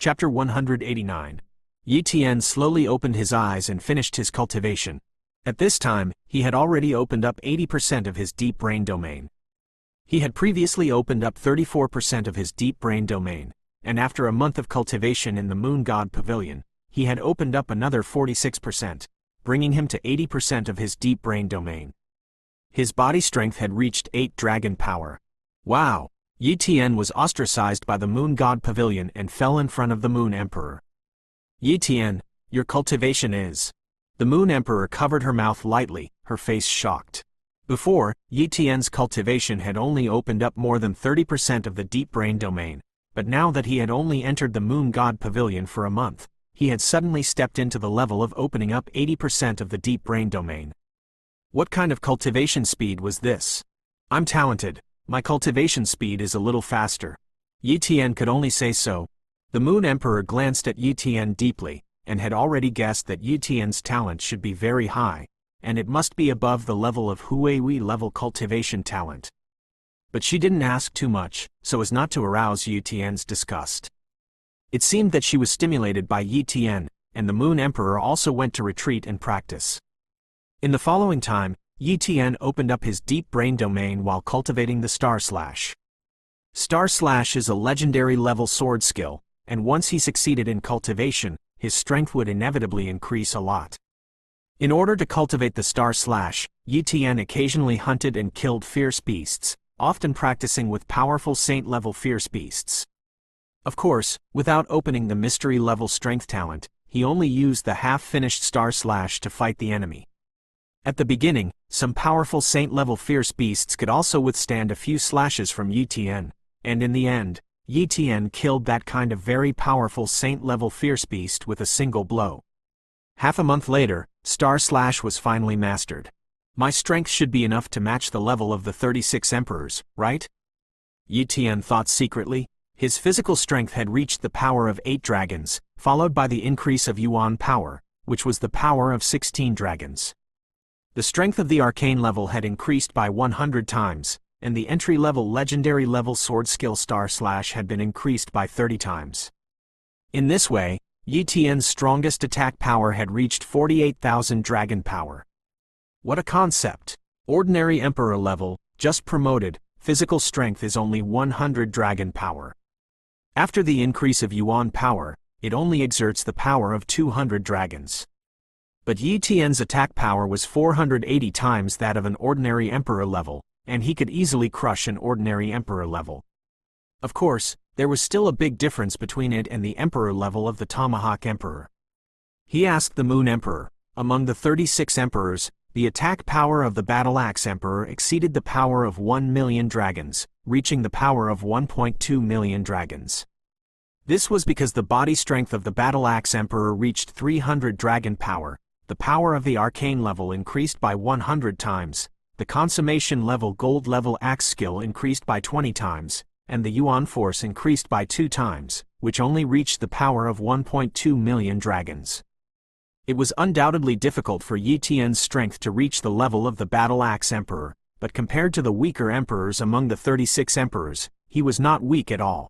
Chapter 189. Yi Tian slowly opened his eyes and finished his cultivation. At this time, he had already opened up 80% of his deep brain domain. He had previously opened up 34% of his deep brain domain, and after a month of cultivation in the Moon God Pavilion, he had opened up another 46%, bringing him to 80% of his deep brain domain. His body strength had reached 8 dragon power. Wow! Yi Tian was ostracized by the Moon God Pavilion and fell in front of the Moon Emperor. Yi Tian, your cultivation is... The Moon Emperor covered her mouth lightly, her face shocked. Before, Yi Tian's cultivation had only opened up more than 30% of the deep brain domain, but now that he had only entered the Moon God Pavilion for a month, he had suddenly stepped into the level of opening up 80% of the deep brain domain. What kind of cultivation speed was this? I'm talented. My cultivation speed is a little faster. Yi Tian could only say so. The Moon Emperor glanced at Yi Tian deeply, and had already guessed that Yi Tian's talent should be very high, and it must be above the level of Huihui level cultivation talent. But she didn't ask too much, so as not to arouse Yi Tian's disgust. It seemed that she was stimulated by Yi Tian, and the Moon Emperor also went to retreat and practice. In the following time, Yi Tian opened up his deep brain domain while cultivating the Star Slash. Star Slash is a legendary level sword skill, and once he succeeded in cultivation, his strength would inevitably increase a lot. In order to cultivate the Star Slash, Yi Tian occasionally hunted and killed fierce beasts, often practicing with powerful saint-level fierce beasts. Of course, without opening the mystery-level strength talent, he only used the half-finished Star Slash to fight the enemy. At the beginning, some powerful saint-level fierce beasts could also withstand a few slashes from Yi Tian, and in the end, Yi Tian killed that kind of very powerful saint-level fierce beast with a single blow. Half a month later, Star Slash was finally mastered. My strength should be enough to match the level of the 36 emperors, right? Yi Tian thought secretly. His physical strength had reached the power of 8 dragons, followed by the increase of Yuan power, which was the power of 16 dragons. The strength of the arcane level had increased by 100 times, and the entry-level legendary level sword skill Star Slash had been increased by 30 times. In this way, Yi Tian's strongest attack power had reached 48,000 dragon power. What a concept! Ordinary Emperor level, just promoted, physical strength is only 100 dragon power. After the increase of Yuan power, it only exerts the power of 200 dragons. But Yi Tian's attack power was 480 times that of an ordinary Emperor level, and he could easily crush an ordinary Emperor level. Of course, there was still a big difference between it and the Emperor level of the Tomahawk Emperor. He asked the Moon Emperor, among the 36 emperors, the attack power of the Battle Axe Emperor exceeded the power of 1 million dragons, reaching the power of 1.2 million dragons. This was because the body strength of the Battle Axe Emperor reached 300 dragon power, the power of the arcane level increased by 100 times, the consummation level gold level axe skill increased by 20 times, and the Yuan force increased by 2 times, which only reached the power of 1.2 million dragons. It was undoubtedly difficult for Yi Tian's strength to reach the level of the Battle Axe Emperor, but compared to the weaker emperors among the 36 emperors, he was not weak at all.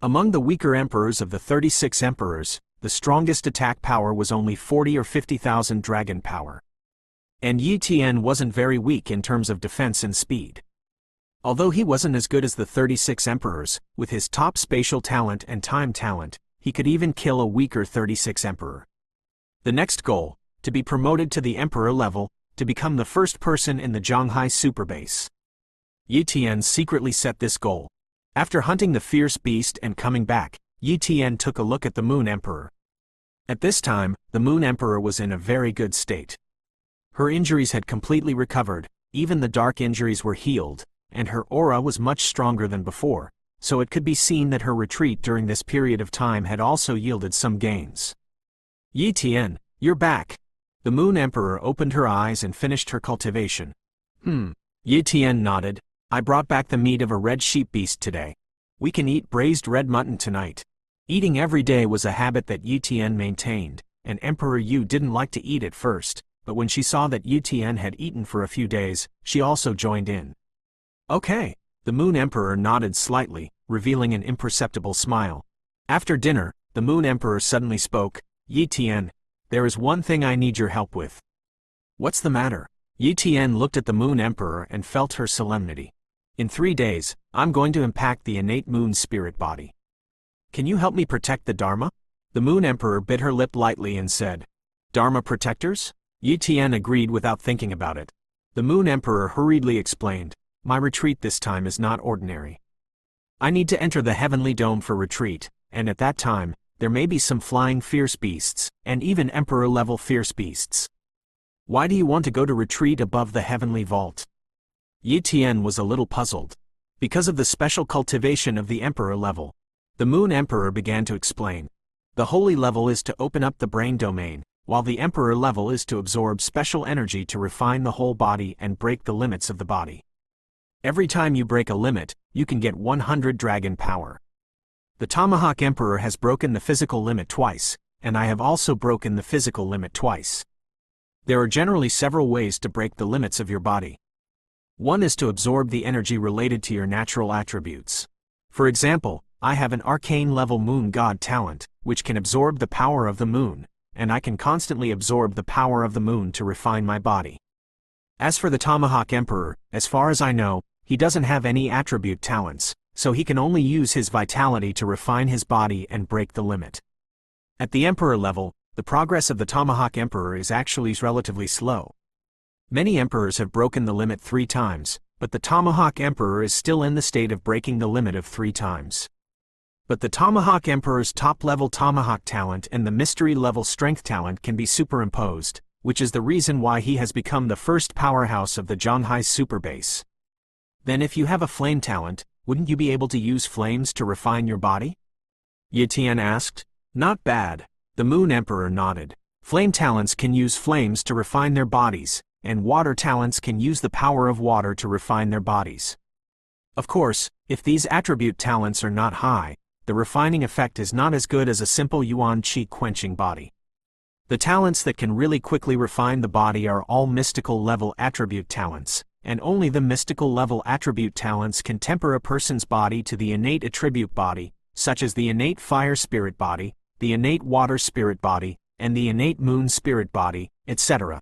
Among the weaker emperors of the 36 emperors, the strongest attack power was only 40 or 50,000 dragon power. And Yi Tian wasn't very weak in terms of defense and speed. Although he wasn't as good as the 36 emperors, with his top spatial talent and time talent, he could even kill a weaker 36 emperor. The next goal, to be promoted to the emperor level, to become the first person in the Zhanghai Superbase. Yi Tian secretly set this goal. After hunting the fierce beast and coming back, Yi Tian took a look at the Moon Emperor. At this time, the Moon Emperor was in a very good state. Her injuries had completely recovered, even the dark injuries were healed, and her aura was much stronger than before, so it could be seen that her retreat during this period of time had also yielded some gains. Yi Tian, you're back. The Moon Emperor opened her eyes and finished her cultivation. Yi Tian nodded. I brought back the meat of a red sheep beast today. We can eat braised red mutton tonight. Eating every day was a habit that Yi Tian maintained, and Emperor Yu didn't like to eat at first, but when she saw that Yi Tian had eaten for a few days, she also joined in. Okay. The Moon Emperor nodded slightly, revealing an imperceptible smile. After dinner, the Moon Emperor suddenly spoke. Yi Tian, there is one thing I need your help with. What's the matter? Yi Tian looked at the Moon Emperor and felt her solemnity. In 3 days, I'm going to impact the innate moon spirit body. Can you help me protect the Dharma? The Moon Emperor bit her lip lightly and said, Dharma protectors? Yi Tian agreed without thinking about it. The Moon Emperor hurriedly explained, my retreat this time is not ordinary. I need to enter the heavenly dome for retreat, and at that time, there may be some flying fierce beasts, and even emperor-level fierce beasts. Why do you want to go to retreat above the heavenly vault? Yi Tian was a little puzzled. Because of the special cultivation of the emperor level. The Moon Emperor began to explain. The holy level is to open up the brain domain, while the emperor level is to absorb special energy to refine the whole body and break the limits of the body. Every time you break a limit, you can get 100 dragon power. The Tomahawk Emperor has broken the physical limit twice, and I have also broken the physical limit twice. There are generally several ways to break the limits of your body. One is to absorb the energy related to your natural attributes. For example, I have an arcane-level moon god talent, which can absorb the power of the moon, and I can constantly absorb the power of the moon to refine my body. As for the Tomahawk Emperor, as far as I know, he doesn't have any attribute talents, so he can only use his vitality to refine his body and break the limit. At the Emperor level, the progress of the Tomahawk Emperor is actually relatively slow. Many emperors have broken the limit 3 times, but the Tomahawk Emperor is still in the state of breaking the limit of 3 times. But the Tomahawk Emperor's top-level Tomahawk talent and the mystery-level strength talent can be superimposed, which is the reason why he has become the first powerhouse of the Zhonghai super base. Then if you have a flame talent, wouldn't you be able to use flames to refine your body? Yi Tian asked. Not bad. The Moon Emperor nodded. Flame talents can use flames to refine their bodies, and water talents can use the power of water to refine their bodies. Of course, if these attribute talents are not high, the refining effect is not as good as a simple yuan qi quenching body. The talents that can really quickly refine the body are all mystical level attribute talents, and only the mystical level attribute talents can temper a person's body to the innate attribute body, such as the innate fire spirit body, the innate water spirit body, and the innate moon spirit body, etc.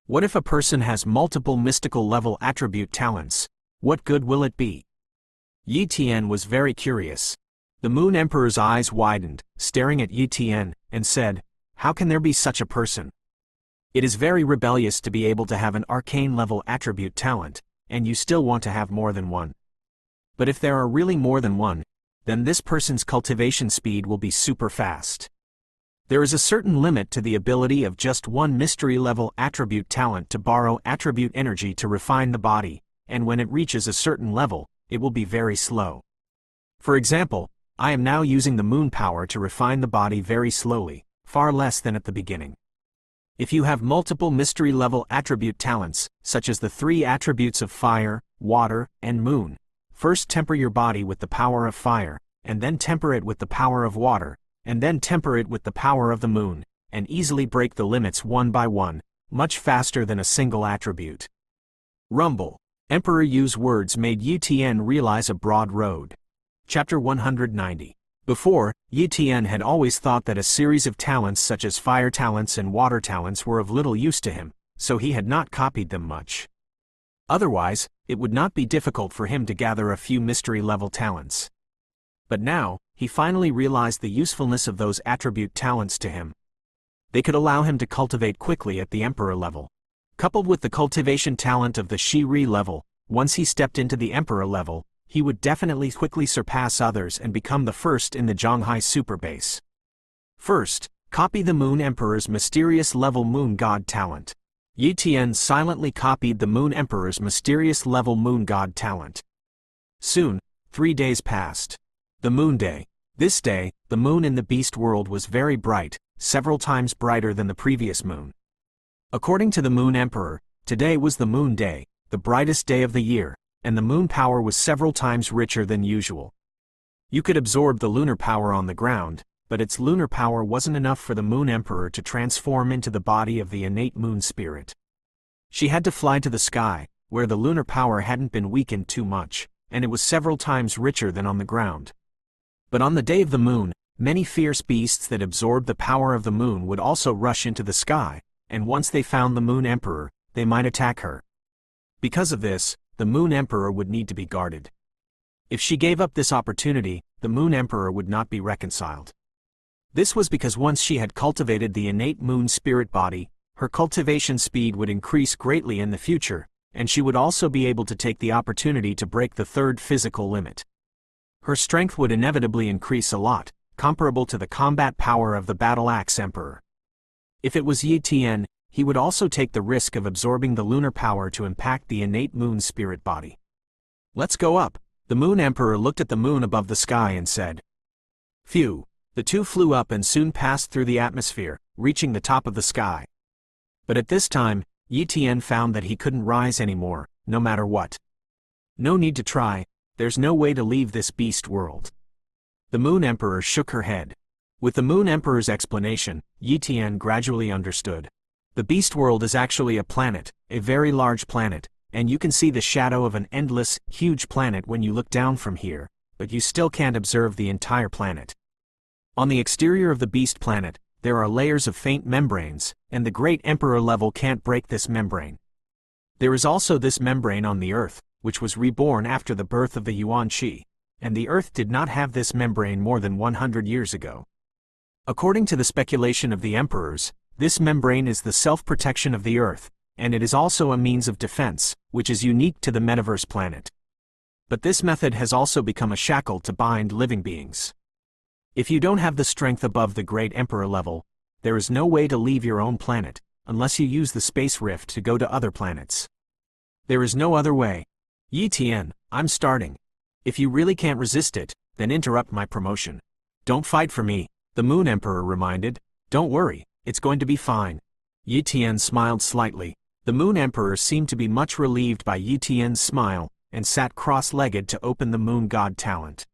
What if a person has multiple mystical level attribute talents? What good will it be? Yi Tian was very curious. The Moon Emperor's eyes widened, staring at Yi Tian, and said, how can there be such a person? It is very rebellious to be able to have an arcane-level attribute talent, and you still want to have more than one. But if there are really more than one, then this person's cultivation speed will be super fast. There is a certain limit to the ability of just one mystery-level attribute talent to borrow attribute energy to refine the body, and when it reaches a certain level, it will be very slow. For example, I am now using the moon power to refine the body very slowly, far less than at the beginning. If you have multiple mystery-level attribute talents, such as the 3 attributes of fire, water, and moon, first temper your body with the power of fire, and then temper it with the power of water, and then temper it with the power of the moon, and easily break the limits one by one, much faster than a single attribute. Rumble. Emperor Yu's words made Yi Tian realize a broad road. Chapter 190. Before, Yi Tian had always thought that a series of talents such as fire talents and water talents were of little use to him, so he had not copied them much. Otherwise, it would not be difficult for him to gather a few mystery-level talents. But now, he finally realized the usefulness of those attribute talents to him. They could allow him to cultivate quickly at the Emperor level. Coupled with the cultivation talent of the Shi-Ri level, once he stepped into the Emperor level, he would definitely quickly surpass others and become the first in the Zhonghai super base. First, copy the Moon Emperor's mysterious level moon god talent. Yi Tian silently copied the Moon Emperor's mysterious level moon god talent. Soon, 3 days passed. The Moon Day. This day, the moon in the beast world was very bright, several times brighter than the previous moon. According to the Moon Emperor, today was the Moon Day, the brightest day of the year, and the moon power was several times richer than usual. You could absorb the lunar power on the ground, but its lunar power wasn't enough for the Moon Emperor to transform into the body of the innate moon spirit. She had to fly to the sky, where the lunar power hadn't been weakened too much, and it was several times richer than on the ground. But on the day of the moon, Many fierce beasts that absorbed the power of the moon would also rush into the sky, and once they found the Moon Emperor, they might attack her. Because of this, the Moon Emperor would need to be guarded. If she gave up this opportunity, the Moon Emperor would not be reconciled. This was because once she had cultivated the innate moon spirit body, her cultivation speed would increase greatly in the future, and she would also be able to take the opportunity to break the third physical limit. Her strength would inevitably increase a lot, comparable to the combat power of the Battle Axe Emperor. If it was Yi Tian, he would also take the risk of absorbing the lunar power to impact the innate moon spirit body. "Let's go up." The Moon Emperor looked at the moon above the sky and said. Phew. The two flew up and soon passed through the atmosphere, reaching the top of the sky. But at this time, Yi Tian found that he couldn't rise anymore, no matter what. No need to try, there's no way to leave this beast world. The Moon Emperor shook her head. With the Moon Emperor's explanation, Yi Tian gradually understood. The beast world is actually a planet, a very large planet, and you can see the shadow of an endless, huge planet when you look down from here, but you still can't observe the entire planet. On the exterior of the beast planet, there are layers of faint membranes, and the great Emperor level can't break this membrane. There is also this membrane on the Earth, which was reborn after the birth of the Yuan Qi, and the Earth did not have this membrane more than 100 years ago. According to the speculation of the emperors, this membrane is the self-protection of the Earth, and it is also a means of defense, which is unique to the metaverse planet. But this method has also become a shackle to bind living beings. If you don't have the strength above the great Emperor level, there is no way to leave your own planet, unless you use the space rift to go to other planets. There is no other way. Yi Tian, I'm starting. If you really can't resist it, then interrupt my promotion. Don't fight for me, the Moon Emperor reminded. Don't worry, it's going to be fine. Yi Tian smiled slightly. The Moon Emperor seemed to be much relieved by Yi Tian's smile, and sat cross-legged to open the Moon God talent.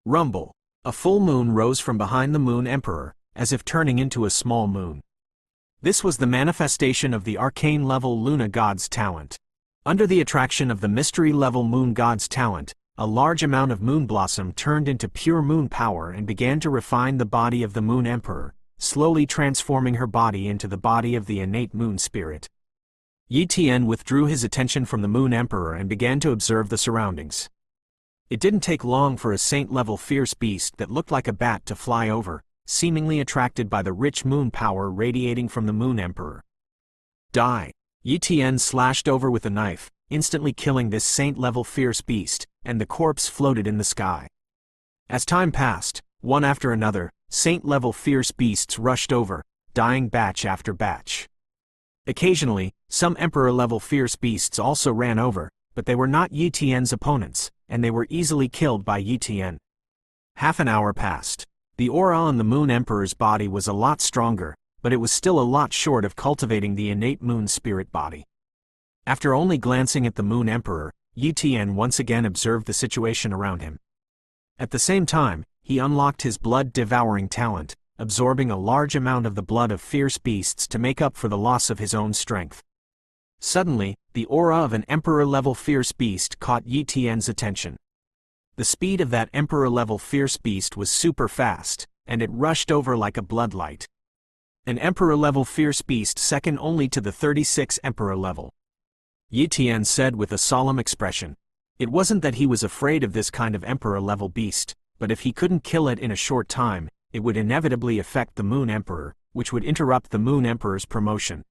Rumble. A full moon rose from behind the Moon Emperor, as if turning into a small moon. This was the manifestation of the arcane-level Luna God's talent. Under the attraction of the mystery-level Moon God's talent, a large amount of moon blossom turned into pure moon power and began to refine the body of the Moon Emperor, slowly transforming her body into the body of the innate moon spirit. Yi Tian withdrew his attention from the Moon Emperor and began to observe the surroundings. It didn't take long for a saint-level fierce beast that looked like a bat to fly over, seemingly attracted by the rich moon power radiating from the Moon Emperor. Die! Yi Tian slashed over with a knife, instantly killing this saint-level fierce beast, and the corpse floated in the sky. As time passed, one after another, saint-level fierce beasts rushed over, dying batch after batch. Occasionally, some Emperor-level fierce beasts also ran over, but they were not Yi Tian's opponents, and they were easily killed by Yi Tian. Half an hour passed. The aura on the Moon Emperor's body was a lot stronger, but it was still a lot short of cultivating the innate moon spirit body. After only glancing at the Moon Emperor, Yi Tian once again observed the situation around him. At the same time, he unlocked his blood-devouring talent, absorbing a large amount of the blood of fierce beasts to make up for the loss of his own strength. Suddenly, the aura of an Emperor-level fierce beast caught Yi Tian's attention. The speed of that Emperor-level fierce beast was super fast, and it rushed over like a bloodlight. An Emperor-level fierce beast second only to the 36 Emperor level. Yi Tian said with a solemn expression. It wasn't that he was afraid of this kind of Emperor-level beast, but if he couldn't kill it in a short time, it would inevitably affect the Moon Emperor, which would interrupt the Moon Emperor's promotion.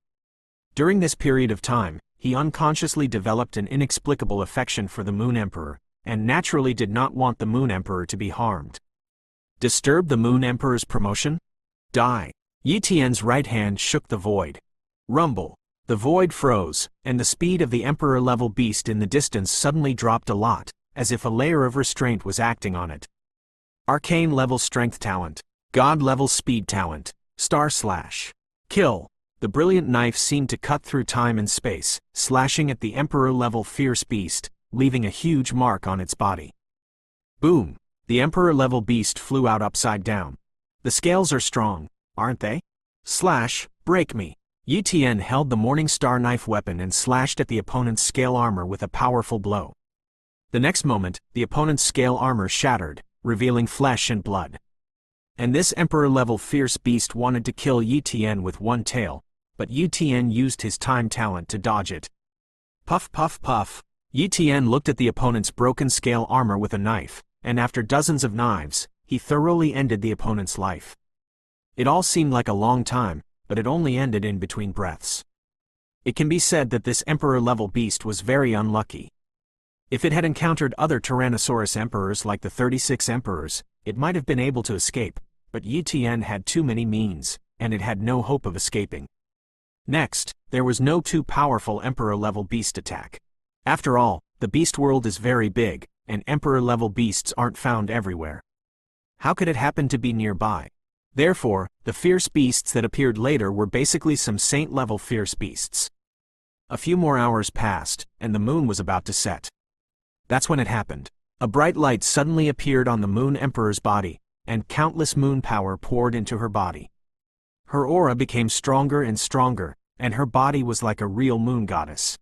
During this period of time, he unconsciously developed an inexplicable affection for the Moon Emperor, and naturally did not want the Moon Emperor to be harmed. Disturb the Moon Emperor's promotion? Die! Yi Tian's right hand shook the void. Rumble. The void froze, and the speed of the Emperor-level beast in the distance suddenly dropped a lot, as if a layer of restraint was acting on it. Arcane-level strength talent. God-level speed talent. / Kill. The brilliant knife seemed to cut through time and space, slashing at the Emperor-level fierce beast, leaving a huge mark on its body. Boom! The Emperor-level beast flew out upside down. The scales are strong, aren't they? Break me! Yi Tian held the Morning Star knife weapon and slashed at the opponent's scale armor with a powerful blow. The next moment, the opponent's scale armor shattered, revealing flesh and blood. And this emperor-level fierce beast wanted to kill Yi Tian with one tail, but Yi Tian used his time talent to dodge it. Puff puff puff. Yi Tian looked at the opponent's broken scale armor with a knife, and after dozens of knives, he thoroughly ended the opponent's life. It all seemed like a long time, but it only ended in between breaths. It can be said that this emperor-level beast was very unlucky. If it had encountered other Tyrannosaurus emperors like the 36 emperors, it might have been able to escape, but Yi Tian had too many means, and it had no hope of escaping. Next, there was no too powerful emperor-level beast attack. After all, the beast world is very big, and emperor-level beasts aren't found everywhere. How could it happen to be nearby? Therefore, the fierce beasts that appeared later were basically some saint-level fierce beasts. A few more hours passed, and the moon was about to set. That's when it happened. A bright light suddenly appeared on the Moon Emperor's body, and countless moon power poured into her body. Her aura became stronger and stronger, and her body was like a real moon goddess.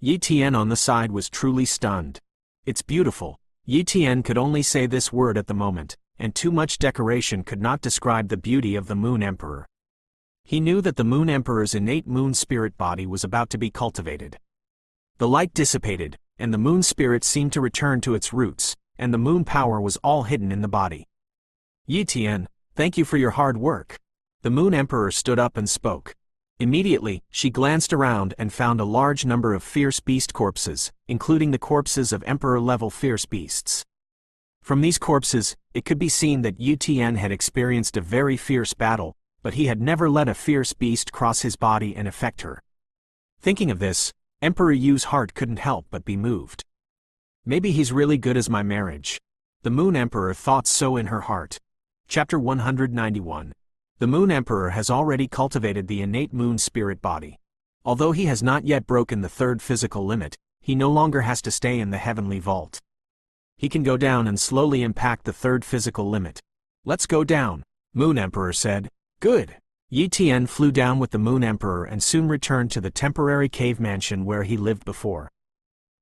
Yi Tian on the side was truly stunned. It's beautiful. Yi Tian could only say this word at the moment, and too much decoration could not describe the beauty of the Moon Emperor. He knew that the Moon Emperor's innate moon spirit body was about to be cultivated. The light dissipated, and the moon spirit seemed to return to its roots, and the moon power was all hidden in the body. Yi Tian, thank you for your hard work. The Moon Emperor stood up and spoke. Immediately, she glanced around and found a large number of fierce beast corpses, including the corpses of emperor-level fierce beasts. From these corpses, it could be seen that Yi Tian had experienced a very fierce battle, but he had never let a fierce beast cross his body and affect her. Thinking of this, Emperor Yu's heart couldn't help but be moved. Maybe he's really good as my marriage. The Moon Emperor thought so in her heart. Chapter 191. The Moon Emperor has already cultivated the innate moon spirit body. Although he has not yet broken the third physical limit, he no longer has to stay in the heavenly vault. He can go down and slowly impact the third physical limit. Let's go down, Moon Emperor said. Good. Yi Tian flew down with the Moon Emperor and soon returned to the temporary cave mansion where he lived before.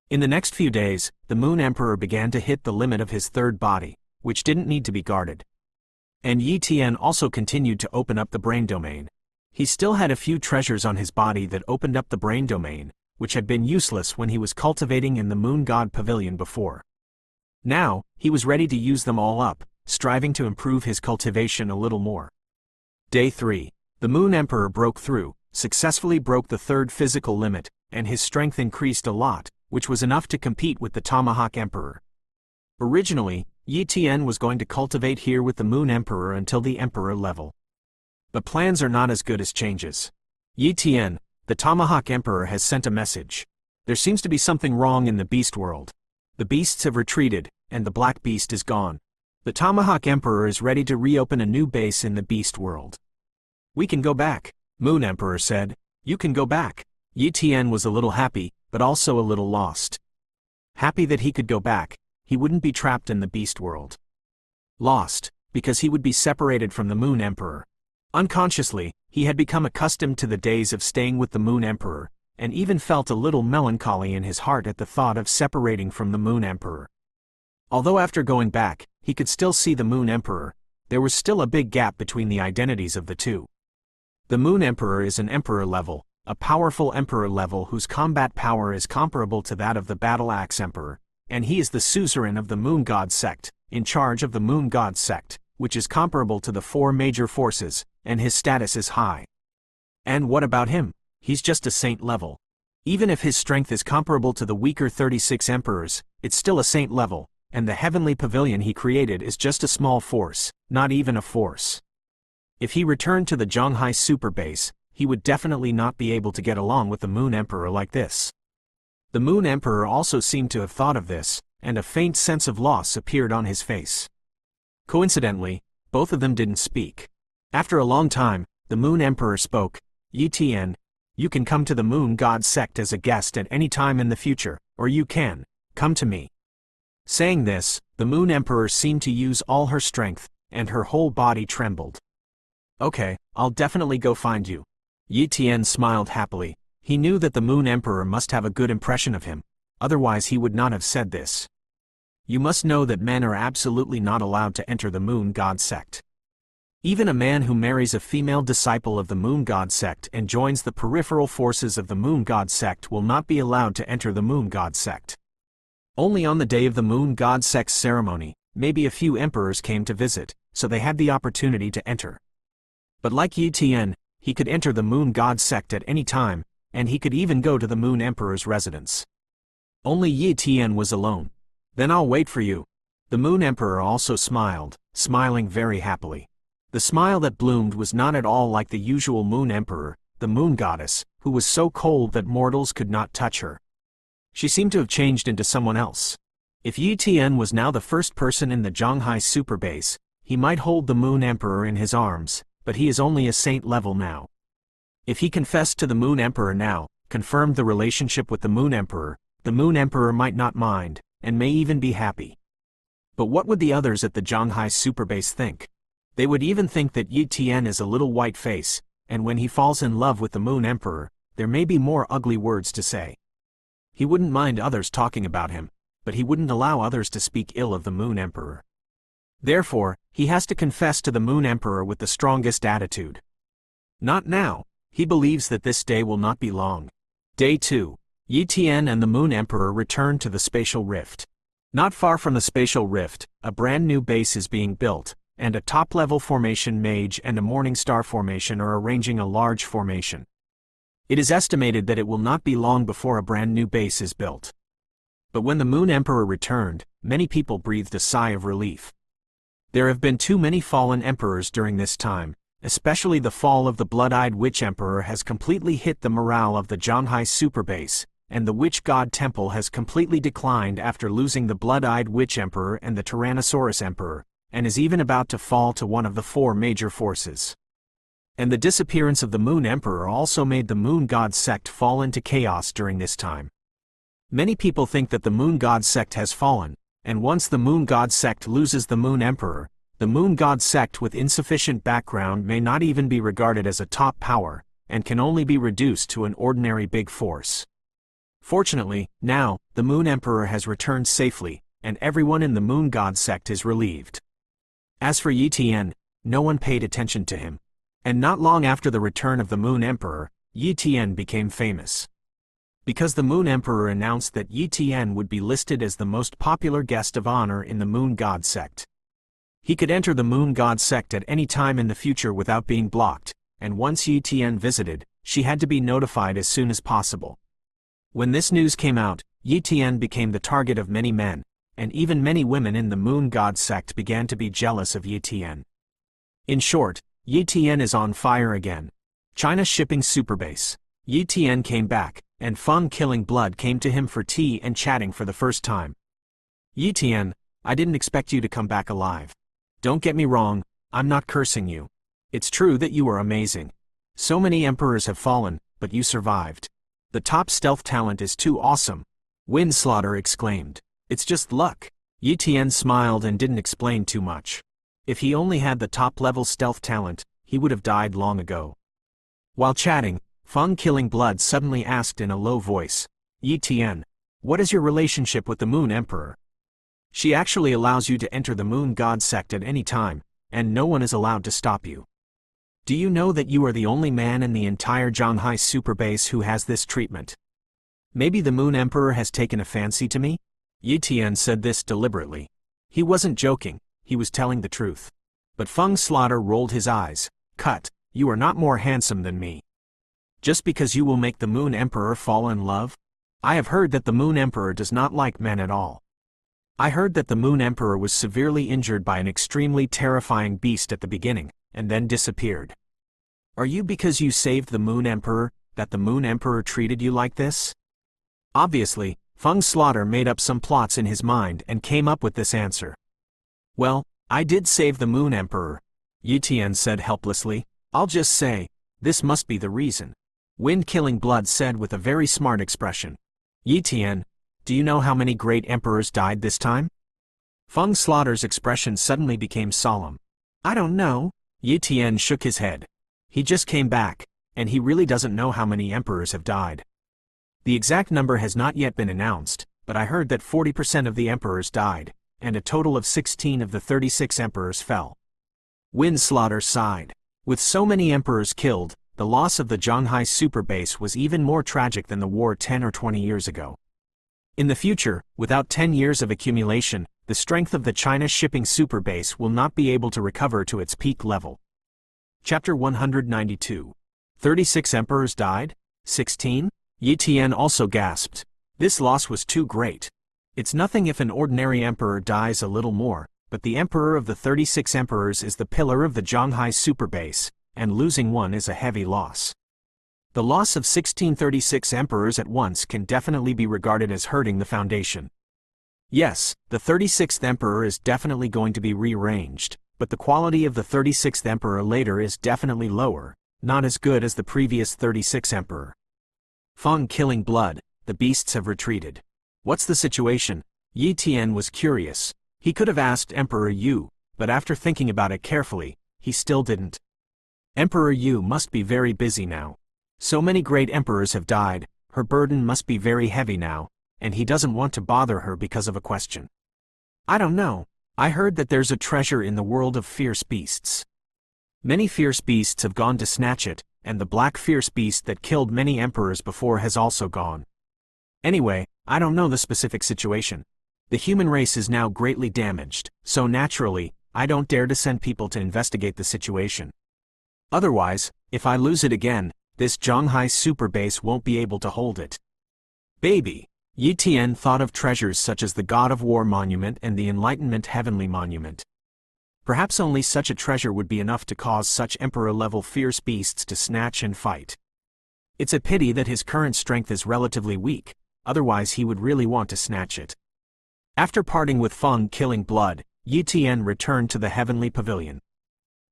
In the next few days, the Moon Emperor began to hit the limit of his third body, which didn't need to be guarded. And Yi Tian also continued to open up the brain domain. He still had a few treasures on his body that opened up the brain domain, which had been useless when he was cultivating in the Moon God Pavilion before. Now, he was ready to use them all up, striving to improve his cultivation a little more. Day 3. The Moon Emperor broke through, successfully broke the third physical limit, and his strength increased a lot, which was enough to compete with the Tomahawk Emperor. Originally, Yi Tian was going to cultivate here with the Moon Emperor until the Emperor level. But plans are not as good as changes. Yi Tian, the Tomahawk Emperor, has sent a message. There seems to be something wrong in the beast world. The beasts have retreated, and the black beast is gone. The Tomahawk Emperor is ready to reopen a new base in the beast world. We can go back, Moon Emperor said. You can go back. Yi Tian was a little happy, but also a little lost. Happy that he could go back, he wouldn't be trapped in the beast world. Lost, because he would be separated from the Moon Emperor. Unconsciously, he had become accustomed to the days of staying with the Moon Emperor, and even felt a little melancholy in his heart at the thought of separating from the Moon Emperor. Although after going back, he could still see the Moon Emperor, there was still a big gap between the identities of the two. The Moon Emperor is an Emperor level, a powerful Emperor level whose combat power is comparable to that of the Battle Axe Emperor, and he is the suzerain of the Moon God sect, in charge of the Moon God sect, which is comparable to the 4 major forces, and his status is high. And what about him? He's just a saint level. Even if his strength is comparable to the weaker 36 emperors, it's still a saint level, and the heavenly pavilion he created is just a small force, not even a force. If he returned to the Zhonghai super base, he would definitely not be able to get along with the Moon Emperor like this. The Moon Emperor also seemed to have thought of this, and a faint sense of loss appeared on his face. Coincidentally, both of them didn't speak. After a long time, the Moon Emperor spoke. Yi Tian, you can come to the Moon God sect as a guest at any time in the future, or you can come to me. Saying this, the Moon Emperor seemed to use all her strength, and her whole body trembled. Okay, I'll definitely go find you. Yi Tian smiled happily. He knew that the Moon Emperor must have a good impression of him, otherwise he would not have said this. You must know that men are absolutely not allowed to enter the Moon God sect. Even a man who marries a female disciple of the moon god sect and joins the peripheral forces of the moon god sect will not be allowed to enter the moon god sect. Only on the day of the moon god sect's ceremony, maybe a few emperors came to visit, so they had the opportunity to enter. But like Yi Tian, he could enter the moon god sect at any time, and he could even go to the moon emperor's residence. Only Yi Tian was alone. "Then I'll wait for you." The moon emperor also smiled, smiling very happily. The smile that bloomed was not at all like the usual moon emperor, the moon goddess, who was so cold that mortals could not touch her. She seemed to have changed into someone else. If Yi Tian was now the first person in the Zhanghai superbase, he might hold the moon emperor in his arms, but he is only a saint level now. If he confessed to the moon emperor now, confirmed the relationship with the moon emperor might not mind, and may even be happy. But what would the others at the Zhanghai superbase think? They would even think that Yi Tian is a little white face, and when he falls in love with the moon emperor, there may be more ugly words to say. He wouldn't mind others talking about him, but he wouldn't allow others to speak ill of the moon emperor. Therefore, he has to confess to the moon emperor with the strongest attitude. Not now. He believes that this day will not be long. Day 2. Yi Tian and the moon emperor return to the spatial rift. Not far from the spatial rift, a brand new base is being built, and a top-level formation mage and a morning star formation are arranging a large formation. It is estimated that it will not be long before a brand new base is built. But when the moon emperor returned, many people breathed a sigh of relief. There have been too many fallen emperors during this time, especially the fall of the blood-eyed witch emperor has completely hit the morale of the Zhanghai superbase, and the witch god temple has completely declined after losing the blood-eyed witch emperor and the Tyrannosaurus emperor, and is even about to fall to one of the 4 major forces. And the disappearance of the moon emperor also made the moon god sect fall into chaos during this time. Many people think that the moon god sect has fallen, and once the moon god sect loses the moon emperor, the moon god sect with insufficient background may not even be regarded as a top power, and can only be reduced to an ordinary big force. Fortunately, now, the moon emperor has returned safely, and everyone in the moon god sect is relieved. As for Yi Tian, no one paid attention to him. And not long after the return of the moon emperor, Yi Tian became famous. Because the moon emperor announced that Yi Tian would be listed as the most popular guest of honor in the moon god sect. He could enter the moon god sect at any time in the future without being blocked, and once Yi Tian visited, she had to be notified as soon as possible. When this news came out, Yi Tian became the target of many men, and even many women in the moon god sect began to be jealous of Yi Tian. In short, Yi Tian is on fire again. China shipping superbase. Yi Tian came back, and Feng Killing Blood came to him for tea and chatting for the first time. "Yi Tian, I didn't expect you to come back alive. Don't get me wrong, I'm not cursing you. It's true that you are amazing. So many emperors have fallen, but you survived. The top stealth talent is too awesome," Windslaughter exclaimed. "It's just luck." Yi Tian smiled and didn't explain too much. If he only had the top-level stealth talent, he would have died long ago. While chatting, Feng Killing Blood suddenly asked in a low voice, "Yi Tian, what is your relationship with the Moon Emperor? She actually allows you to enter the Moon God sect at any time, and no one is allowed to stop you. Do you know that you are the only man in the entire Zhanghai superbase who has this treatment? Maybe the Moon Emperor has taken a fancy to me?" Yi Tian said this deliberately. He wasn't joking, he was telling the truth. But Feng Slaughter rolled his eyes. "Cut, you are not more handsome than me. Just because you will make the Moon Emperor fall in love? I have heard that the Moon Emperor does not like men at all. I heard that the Moon Emperor was severely injured by an extremely terrifying beast at the beginning, and then disappeared. Are you because you saved the Moon Emperor, that the Moon Emperor treated you like this?" Obviously, Feng Slaughter made up some plots in his mind and came up with this answer. "Well, I did save the Moon Emperor," Yi Tian said helplessly. "I'll just say, this must be the reason," Wind Killing Blood said with a very smart expression. "Yi Tian, do you know how many great emperors died this time?" Feng Slaughter's expression suddenly became solemn. "I don't know." Yi Tian shook his head. He just came back, and he really doesn't know how many emperors have died. The exact number has not yet been announced, but I heard that 40% of the emperors died, and a total of 16 of the 36 emperors fell. Slaughter sighed. With so many emperors killed, the loss of the Zhonghai superbase was even more tragic than the war 10 or 20 years ago. In the future, without 10 years of accumulation, the strength of the China shipping superbase will not be able to recover to its peak level. Chapter 192. 36 emperors died? 16? Yi Tian also gasped. This loss was too great. It's nothing if an ordinary emperor dies a little more, but the emperor of the 36 emperors is the pillar of the Zhonghai superbase, and losing one is a heavy loss. The loss of 1636 emperors at once can definitely be regarded as hurting the foundation. Yes, the 36th emperor is definitely going to be rearranged, but the quality of the 36th emperor later is definitely lower, not as good as the previous 36th emperor. Feng killing blood, the beasts have retreated. What's the situation? Yi Tian was curious. He could have asked Emperor Yu, but after thinking about it carefully, he still didn't. Emperor Yu must be very busy now. So many great emperors have died, her burden must be very heavy now, and he doesn't want to bother her because of a question. I don't know. I heard that there's a treasure in the world of fierce beasts. Many fierce beasts have gone to snatch it, and the black fierce beast that killed many emperors before has also gone. Anyway, I don't know the specific situation. The human race is now greatly damaged, so naturally, I don't dare to send people to investigate the situation. Otherwise, if I lose it again, this Zhonghai superbase won't be able to hold it. Baby. Yi Tian thought of treasures such as the God of War Monument and the Enlightenment Heavenly Monument. Perhaps only such a treasure would be enough to cause such emperor-level fierce beasts to snatch and fight. It's a pity that his current strength is relatively weak, otherwise he would really want to snatch it. After parting with Feng killing blood, Yi Tian returned to the Heavenly Pavilion.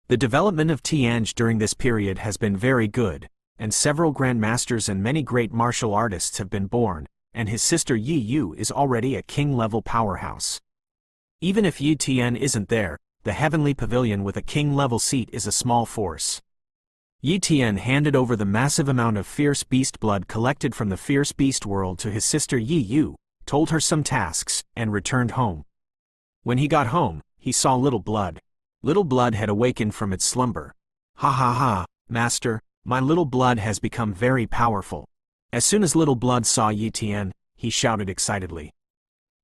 The development of Tianj during this period has been very good, and several grandmasters and many great martial artists have been born, and his sister Yi Yu is already a king-level powerhouse. Even if Yi Tian isn't there, the Heavenly Pavilion with a king-level seat is a small force. Yi Tian handed over the massive amount of fierce beast blood collected from the fierce beast world to his sister Yi Yu, told her some tasks, and returned home. When he got home, he saw Little Blood. Little Blood had awakened from its slumber. Ha ha ha, Master, my Little Blood has become very powerful. As soon as Little Blood saw Yi Tian, he shouted excitedly.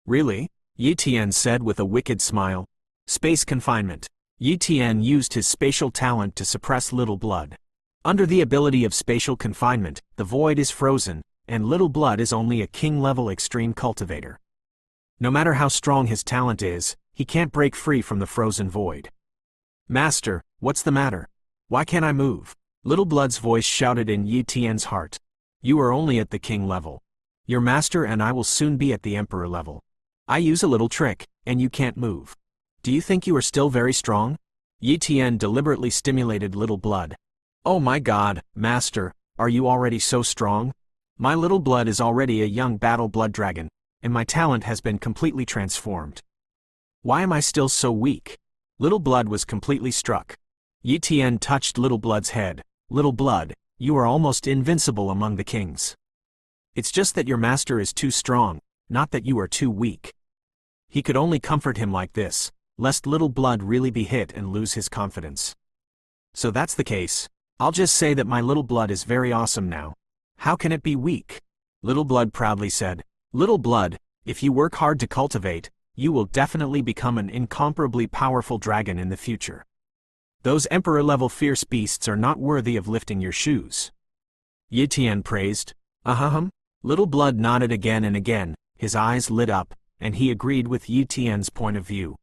Really? Yi Tian said with a wicked smile. Space confinement. Yi Tian used his spatial talent to suppress Little Blood. Under the ability of spatial confinement, the void is frozen, and Little Blood is only a king-level extreme cultivator. No matter how strong his talent is, he can't break free from the frozen void. Master, what's the matter? Why can't I move? Little Blood's voice shouted in Yi Tian's heart. You are only at the king level. Your master and I will soon be at the emperor level. I use a little trick, and you can't move. Do you think you are still very strong? Yi Tian deliberately stimulated Little Blood. Oh my God, Master, are you already so strong? My Little Blood is already a young battle blood dragon, and my talent has been completely transformed. Why am I still so weak? Little Blood was completely struck. Yi Tian touched Little Blood's head. Little Blood, you are almost invincible among the kings. It's just that your master is too strong, not that you are too weak. He could only comfort him like this, lest Little Blood really be hit and lose his confidence. So that's the case. I'll just say that my Little Blood is very awesome now. How can it be weak? Little Blood proudly said. Little Blood, if you work hard to cultivate, you will definitely become an incomparably powerful dragon in the future. Those emperor-level fierce beasts are not worthy of lifting your shoes. Yi Tian praised. Little Blood nodded again and again, his eyes lit up, and he agreed with Yi Tian's point of view.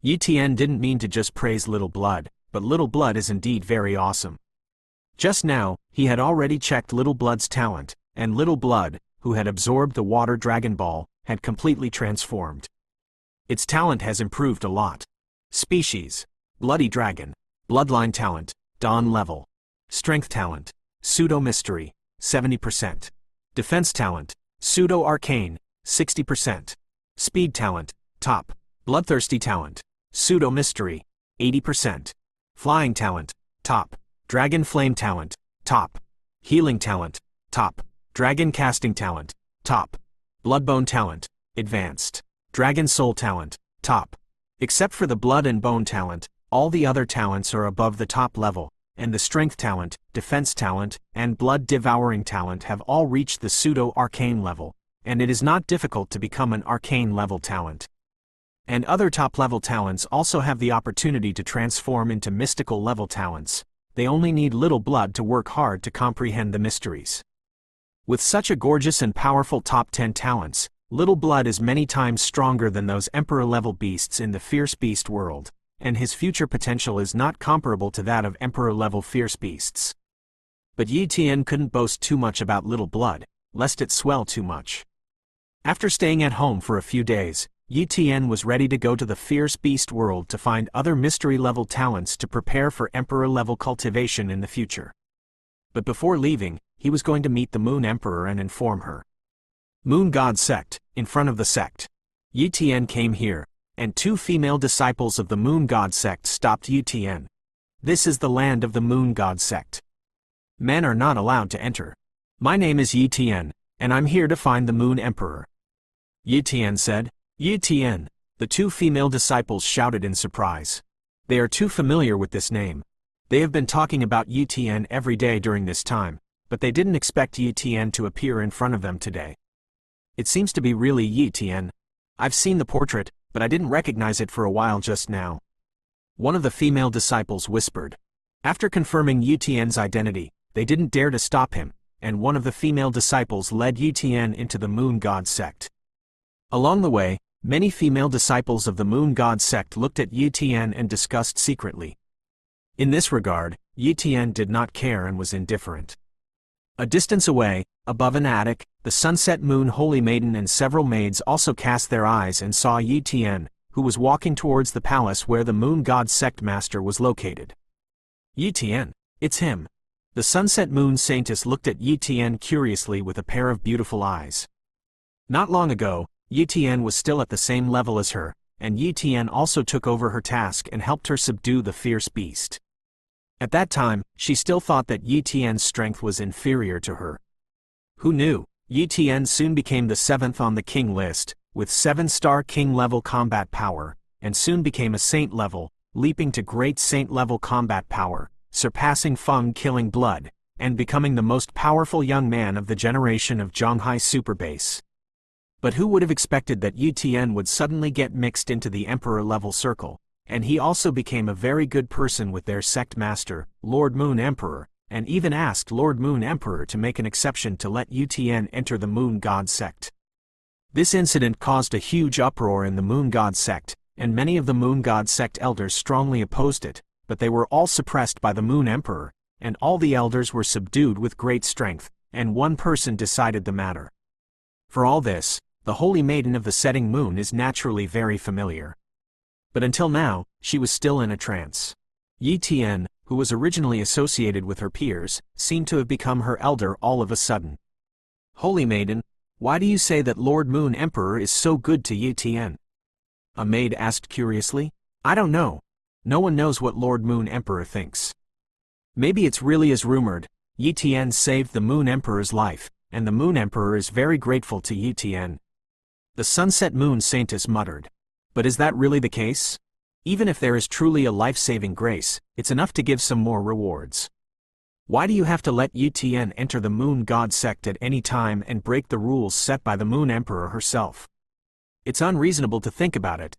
Yi Tian didn't mean to just praise Little Blood, but Little Blood is indeed very awesome. Just now, he had already checked Little Blood's talent, and Little Blood, who had absorbed the water Dragon Ball, had completely transformed. Its talent has improved a lot. Species: Bloody Dragon. Bloodline talent: Dawn level. Strength talent: Pseudo Mystery, 70%. Defense talent: Pseudo Arcane, 60%. Speed talent: Top. Bloodthirsty talent: Pseudo Mystery, 80%. Flying talent: Top. Dragon Flame talent: Top. Healing talent: Top. Dragon Casting talent: Top. Bloodbone talent: Advanced. Dragon Soul talent: Top. Except for the Blood and Bone talent, All the other talents are above the top level, and the strength talent, defense talent, and blood-devouring talent have all reached the pseudo-arcane level, and it is not difficult to become an arcane-level talent. And other top-level talents also have the opportunity to transform into mystical-level talents. They only need little blood to work hard to comprehend the mysteries. With such a gorgeous and powerful top 10 talents, little blood is many times stronger than those emperor-level beasts in the fierce beast world, and his future potential is not comparable to that of emperor-level fierce beasts. But Yi Tian couldn't boast too much about little blood, lest it swell too much. After staying at home for a few days, Yi Tian was ready to go to the fierce beast world to find other mystery-level talents to prepare for emperor-level cultivation in the future. But before leaving, he was going to meet the Moon Emperor and inform her. Moon God Sect, in front of the sect. Yi Tian came here, and 2 female disciples of the Moon God Sect stopped Yi Tian. This is the land of the Moon God Sect. Men are not allowed to enter. My name is Yi Tian, and I'm here to find the Moon Emperor. Yi Tian said. Yi Tian, the 2 female disciples shouted in surprise. They are too familiar with this name. They have been talking about Yi Tian every day during this time, but they didn't expect Yi Tian to appear in front of them today. It seems to be really Yi Tian. I've seen the portrait, but I didn't recognize it for a while just now. One of the female disciples whispered. After confirming Yi Tian's identity, they didn't dare to stop him, and one of the female disciples led Yi Tian into the Moon God Sect. Along the way, many female disciples of the Moon God Sect looked at Yi Tian and discussed secretly. In this regard, Yi Tian did not care and was indifferent. A distance away, above an attic, the sunset moon Holy Maiden and several maids also cast their eyes and saw Yi Tian, who was walking towards the palace where the Moon God Sect master was located. Yi Tian, it's him. The sunset moon saintess looked at Yi Tian curiously with a pair of beautiful eyes. Not long ago, Yi Tian was still at the same level as her, and Yi Tian also took over her task and helped her subdue the fierce beast. At that time, she still thought that Yi Tian's strength was inferior to her. Who knew? Yi Tian soon became the 7th on the king list, with 7-star king-level combat power, and soon became a saint level, leaping to great saint-level combat power, surpassing Feng killing blood, and becoming the most powerful young man of the generation of Zhonghai Superbase. But who would have expected that Yi Tian would suddenly get mixed into the emperor-level circle, and he also became a very good person with their sect master, Lord Moon Emperor, and even asked Lord Moon Emperor to make an exception to let Yi Tian enter the Moon God Sect. This incident caused a huge uproar in the Moon God Sect, and many of the Moon God Sect elders strongly opposed it, but they were all suppressed by the Moon Emperor, and all the elders were subdued with great strength, and one person decided the matter. For all this, the Holy Maiden of the setting moon is naturally very familiar. But until now, she was still in a trance. Yi Tian, who was originally associated with her peers, seemed to have become her elder all of a sudden. Holy Maiden, why do you say that Lord Moon Emperor is so good to Yi Tian? A maid asked curiously. I don't know. No one knows what Lord Moon Emperor thinks. Maybe it's really as rumored. Yi Tian saved the Moon Emperor's life, and the Moon Emperor is very grateful to Yi Tian. The sunset moon saintess muttered. But is that really the case? Even if there is truly a life-saving grace, it's enough to give some more rewards. Why do you have to let Yi Tian enter the Moon God Sect at any time and break the rules set by the Moon Emperor herself? It's unreasonable to think about it,